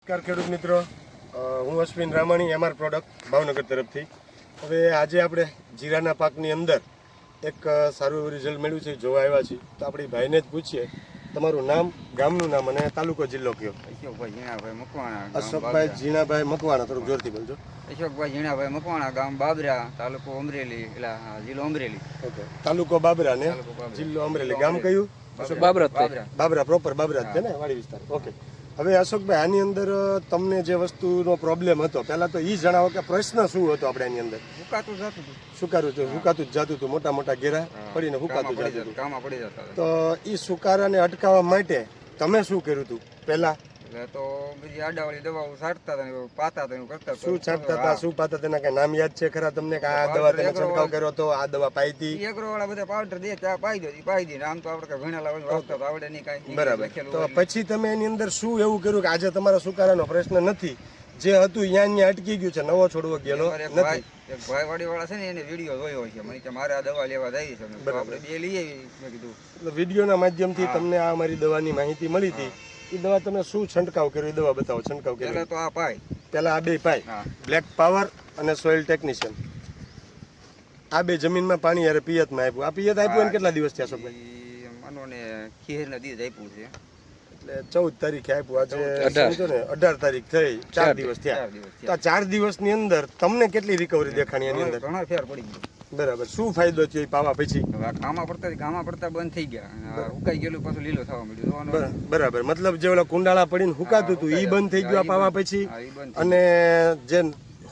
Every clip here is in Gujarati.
નમસ્કાર ખેડૂત મિત્રો, હું અશ્વિન રામાણી, એમઆર પ્રોડક્ટ ભાવનગર તરફથી. હવે આજે આપણે જીરાના પાકની અંદર એક સારું એવું રિઝલ્ટ મળ્યું છે, જોવા આવ્યા છીએ. તો આપણી ભાઈને જ પૂછીએ, તમારું નામ, ગામનું નામ અને તાલુકો જિલ્લો કયો? અશોકભાઈ ઝીણાભાઈ મકવાણા. અશોકભાઈ ઝીણાભાઈ મકવાણા, થોડુંક જોરથી બોલજો. અશોકભાઈ ઝીણાભાઈ મકવાણા, ગામ બાબરા, તાલુકો અમરેલી, જિલ્લો અમરેલી. ઓકે, તાલુકો બાબરા ને જિલ્લો અમરેલી. ગામ કયું? બાબરા પ્રોપર બાબરા જ છે ને, વાડી વિસ્તાર. ઓકે, હવે અશોકભાઈ, આની અંદર તમને જે વસ્તુનો પ્રોબ્લેમ હતો, પહેલા તો એ જણાવો કે પ્રશ્ન શું હતો આપણે આની અંદર? હુકાતું જતું હતું. હુકાતું જ જતું હતું, મોટા મોટા ઘેરા પડીને હુકાતું જતું હતું. કામમાં પડી જતા હતા. તો એ સુકારાને અટકાવવા માટે તમે શું કર્યું હતું પહેલા? એટલે તો બીજી આડાવાળી દવાઓ છાંટતા હતા, પાતા હતા, કરતા. શું છાંટતા હતા, શું પાતા હતા? તેના કઈ નામ યાદ છે ખરા તમને કે આ દવા તમે છંટકાવ કર્યો તો, આ દવા પાઈ હતી? એગ્રો વાળા બધા પાવડર દે ત્યાં પાઈ દે. આમ તો આપણે કઈ ભણેલા વાસ્તા તો આવડે નહીં કાંઈ. બરાબર. તો પછી તમે એની અંદર શું એવું કર્યું કે આજે તમારા સુકારાનો પ્રશ્ન નથી, જે હતું ત્યાં અટકી ગયું છે, નવો છોડવો ગયેલો નથી? એક ભાઈવાડી વાળા છે ને, એને વિડીયો જોયો છે, મને કે મારે આ દવા લેવા જાય છે, આપણે બે લઈએ. મેં કીધું એટલે વિડીયોના માધ્યમથી તમને આ અમારી દવાની માહિતી મળી હતી. એ દવા તમે શું છંટકાવ કર્યો, એ દવા બતાવો. છંટકાવ કર્યો પહેલા તો આ પાય, પહેલા આ બે પાય, બ્લેક પાવર અને સોઇલ ટેકનિશિયન, આ બે જમીનમાં પાણી યારે પિયતમાં આપ્યું. આ પિયત આપ્યું એને કેટલા દિવસ થયા અશોકભાઈ? માનો ને ખીરના દિવસ આપ્યું છે, એટલે 14 તારીખે આપ્યું. આજે સમજો ને 18 તારીખ થઈ, 4 દિવસ થયા. તો આ 4 દિવસની અંદર તમને કેટલી રિકવરી દેખાણી એની અંદર? ઘણા ફેર પડી ગયો. બરાબર. શું ફાયદો થયો એ પાવા પછી? ગામમાં પડતા બંધ થઈ ગયા, ઉકાઈ ગયેલું પાછું લીલો થવા મળ્યું. બરાબર. મતલબ જે ઓલા કુંડાળા પડીને હુકાતું હતું એ બંધ થઈ ગયું આ પાવા પછી, અને જે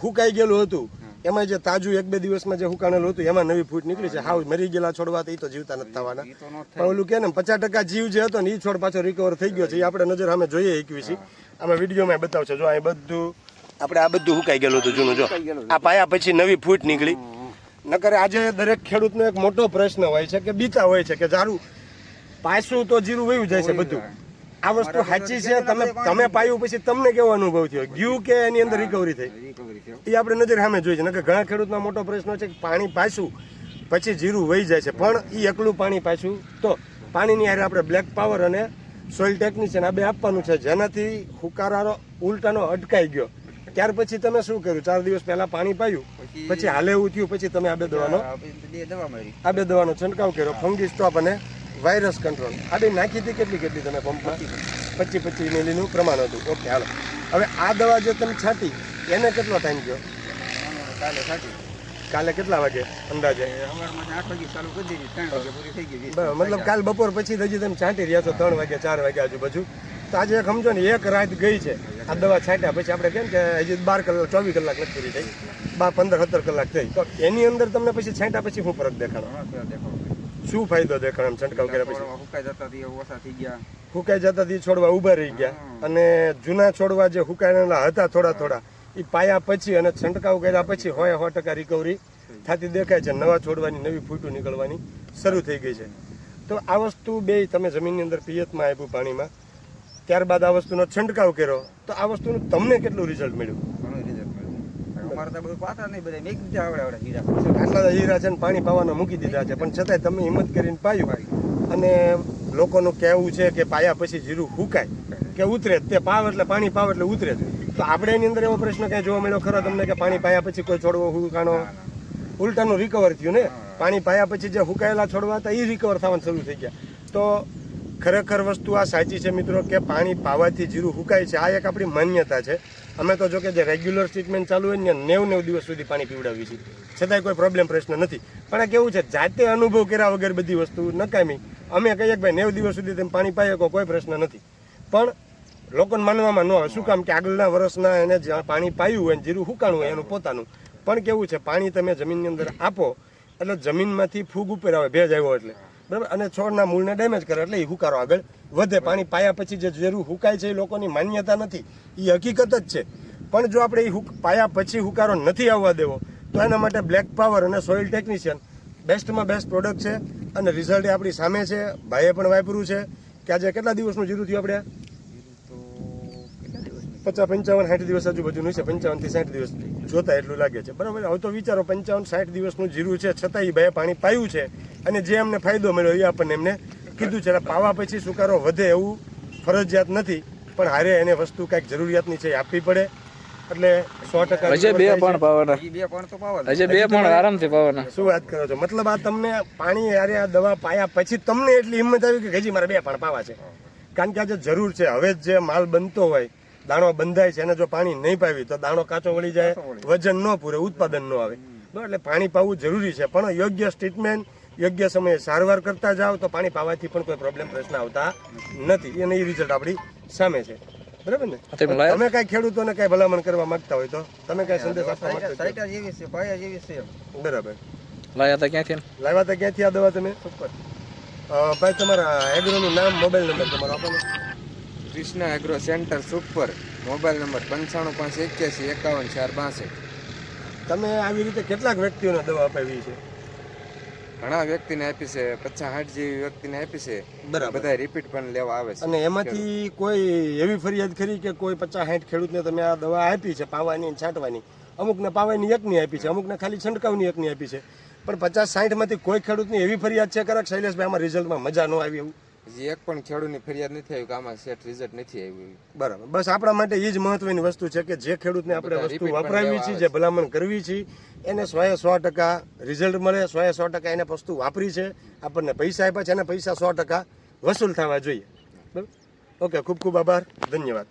હુકાઈ ગયેલું હતું એમાં જે તાજું 1-2 દિવસમાં જે હુકાણેલું હતું એમાં નવી ફૂટ નીકળી છે. હાવ મરી ગયેલા છોડવા એ તો જીવતા નથી થવાના, પણ ઓલું કે ને 50% જીવ જે હતો ને એ છોડ પાછો રિકવર થઈ ગયો છે. એ આપણે નજર સામે જોઈએ એકવી છે. આમાં વિડીયોમાં બતાવશે. જો આ બધું આપણે આ બધું હુકાઈ ગયેલું હતું જૂનું. જો આ પાયા પછી નવી ફૂટ નીકળી. નકર આજે દરેક ખેડૂતનો એક મોટો પ્રશ્ન હોય છે કે બીતા હોય છે કે જારું પાછું તો જીરું વયું જાય છે બધું. આ વસ્તુ સાચી છે? તમે પાયું પછી તમને કેવો અનુભવ થયો? ગયું કે એની અંદર રિકવરી થઈ? એ આપણે નજર સામે જોઈએ છે. નકર ઘણા ખેડૂતનો મોટો પ્રશ્ન છે કે પાણી પાછું પછી જીરું વહી જાય છે, પણ એ એકલું પાણી પાછું. તો પાણીની હારે આપણે બ્લેક પાવર અને સોઇલ ટેકનિશિયન આ બે આપવાનું છે, જેનાથી હુકારાનો ઉલટાનો અટકાઈ ગયો. ત્યાર પછી તમે શું કર્યું? 4 દિવસ પહેલા પાણી પાયું, પછી હાલે એવું થયું, પછી તમે આ બે દવાનો છંટકાવ કર્યો, ફંગી સ્ટોપ અને વાયરસ કંટ્રોલ. આ બે નાખી હતી. કેટલી તમે પંપમાં? 25 મિલીનું પ્રમાણ હતું. ઓકે, હાલો. હવે આ દવા જે તમે છાંટી એને કેટલો ટાઈમ ગયો? કાલે કેટલા વાગે અંદાજે? મતલબ કાલ બપોર પછી હજી તમે છાંટી રહ્યા છો 3 વાગે 4 વાગે આજુબાજુ. તો આજે સમજો ને 1 રાત ગઈ છે આ દવા છાંટ્યા પછી. આપણે કેમ કે હજી 12 કલાક 24 કલાક નથી પૂરી થઈ, 15-17 કલાક થઈ. તો એની અંદર તમને પછી છાંટ્યા પછી શું ફરક દેખાડો? શું ફાયદો દેખાડો એમ છંટકાવ કર્યા પછી? હુકાઈ જતા છોડવા ઊભા રહી ગયા, અને જૂના છોડવા જે હુકાયેલા હતા થોડા એ પાયા પછી અને છંટકાવ કર્યા પછી 100% રિકવરી થતી દેખાય છે. નવા છોડવાની નવી ફૂટું નીકળવાની શરૂ થઈ ગઈ છે. તો આ વસ્તુ બે તમે જમીનની અંદર પિયતમાં આપ્યું પાણીમાં, ત્યારબાદ આ વસ્તુનો છંટકાવ કર્યો, તો આ વસ્તુનું તમને કેટલું રિઝલ્ટ મળ્યું? આટલા હીરા છે ને પાણી પાવાના મૂકી દીધા છે, પણ છતાંય તમે હિંમત કરીને પાયું. અને લોકોનું કહેવું છે કે પાયા પછી જીરું હુકાય કે ઉતરે, તે પાવ એટલે પાણી પાવ એટલે ઉતરે. તો આપણે એની અંદર એવો પ્રશ્ન કઈ જોવા મળ્યો ખરો તમને કે પાણી પાયા પછી કોઈ છોડવો હુકાણો? ઉલટાનું રિકવર થયું ને. પાણી પાયા પછી જે હુકાયેલા છોડવા હતા એ રિકવર થવાનું શરૂ થઈ ગયા. તો ખરેખર વસ્તુ આ સાચી છે મિત્રો કે પાણી પાવાથી જીરું હુકાય છે. આ એક આપણી માન્યતા છે. અમે તો જો કે જે રેગ્યુલર ટ્રીટમેન્ટ ચાલુ હોય ને 90 દિવસ સુધી પાણી પીવડાવી છે, છતાંય કોઈ પ્રોબ્લેમ પ્રશ્ન નથી. પણ આ કેવું છે, જાતે અનુભવ કર્યા વગર બધી વસ્તુ નકામી. અમે કહીએ કે ભાઈ 90 દિવસ સુધી તમે પાણી પાઈ શકો, કોઈ પ્રશ્ન નથી. પણ લોકોને માનવામાં ન આવે. શું કામ કે આગળના વર્ષના એને જ્યાં પાણી પાયું હોય જીરું હુકાણું હોય એનું પોતાનું. પણ કેવું છે, પાણી તમે જમીનની અંદર આપો એટલે જમીનમાંથી ફૂગ ઉપર આવે, ભેજ આવ્યો એટલે, બરાબર, અને છોડના મૂળને ડેમેજ કરે એટલે એ હુકારો આગળ વધે. પાણી પાયા પછી જે જીરું હુકાય છે એ લોકોની માન્યતા નથી, એ હકીકત જ છે. પણ જો આપણે એ પાયા પછી હુકારો નથી આવવા દેવો તો એના માટે બ્લેક પાવર અને સોઇલ ટેકનિશિયન બેસ્ટમાં બેસ્ટ પ્રોડક્ટ છે. અને રિઝલ્ટ એ આપણી સામે છે. ભાઈએ પણ વાપર્યું છે. કે આજે કેટલા દિવસનું જીરું થયું આપણે? 50-55-60 દિવસ આજુબાજુનું છે. 55 થી 60 દિવસ જોતા એટલું લાગે છે, બરાબર. હવે તો વિચારો 55-60 દિવસનું જીરું છે, છતાં એ ભાઈએ પાણી પાયું છે, અને જે અમને ફાયદો મળ્યો એ આપણને એમને કીધું છે. પાવા પછી સુકારો વધે એવું ફરજિયાત નથી. પણ હારે એને વસ્તુ કાંઈક જરૂરિયાતની છે એ આપવી પડે. એટલે 100% હજે બે પણ પાવાના, ઈ 2 પણ તો પાવા હજે 2 પણ આરામથી પાવાના. શું વાત કરો છો? મતલબ આ તમને પાણી હારે આ દવા પાયા પછી તમને એટલી હિંમત આવી કે હજી મારે 2 પણ પાવા છે. કારણ કે આજે જરૂર છે. હવે જે માલ બનતો હોય, દાણો બંધાય છે, એને જો પાણી નહીં પાવી તો દાણો કાચો વળી જાય, વજન ન પૂરે, ઉત્પાદન ન આવે. બરાબર, એટલે પાણી પાવું જરૂરી છે. પણ યોગ્ય ટ્રીટમેન્ટ, યોગ્ય સમયે સારવાર કરતા જાઓ તો પાણી પાવાથી પણ કોઈ પ્રોબ્લેમ પ્રશ્ન આવતા નથી. અને એ રિઝલ્ટ આપણી સામે છે. બરાબર ને? તમે કઈ ખેડૂતોને કઈ ભલામણ કરવા માંગતા હોય તો તમે કઈ સંદેશ આપવા માંગતા હોય? સાઈટા જેવી છે, પાયા જેવી છે. બરાબર. લાયા તા ક્યાંથી? લાવ્યા હતા ક્યાંથી આ દવા તમે? સુપર. ભાઈ તમારા એગ્રોનું નામ, મોબાઈલ નંબર તમારો આપો ને. Krishna agro centre super, mobile number 9581815462. તમે આવી રીતે કેટલાક વ્યક્તિઓને દવા અપાવી છે? ઘણા વ્યક્તિને આપી છે, 50-60 જેવી વ્યક્તિને આપી છે. બરાબર. બધા રિપીટ પણ લેવા આવે છે. અને એમાંથી કોઈ એવી ફરિયાદ ખરી કે કોઈ 50-60 ખેડૂતને તમે આ દવા આપી છે પાવાની અને છાંટવાની? અમુકને પાવાની એકની આપી છે, અમુકને ખાલી છંટકાવની એકની આપી છે, પણ 50-60 માંથી કોઈ ખેડૂતની એવી ફરિયાદ છે ખરા શૈલેષભાઈ આમાં રિઝલ્ટમાં મજા ન આવી એવું? હજી એક પણ ખેડૂતની ફરિયાદ નથી આવી કે આમાં સેટ રિઝલ્ટ નથી આવ્યું. બરાબર. બસ આપણા માટે એ જ મહત્વની વસ્તુ છે કે જે ખેડૂતને આપણે બધા વસ્તુ repeat પણ વાપરાવી લેવા છે, આવે જે ભલામણ કરવી છે, એને 100% રિઝલ્ટ મળે, 100% એને વસ્તુ વાપરી છે, આપણને પૈસા આપ્યા છે, અને પૈસા 100% વસૂલ થવા જોઈએ. બરાબર. ઓકે, ખૂબ ખૂબ આભાર, ધન્યવાદ.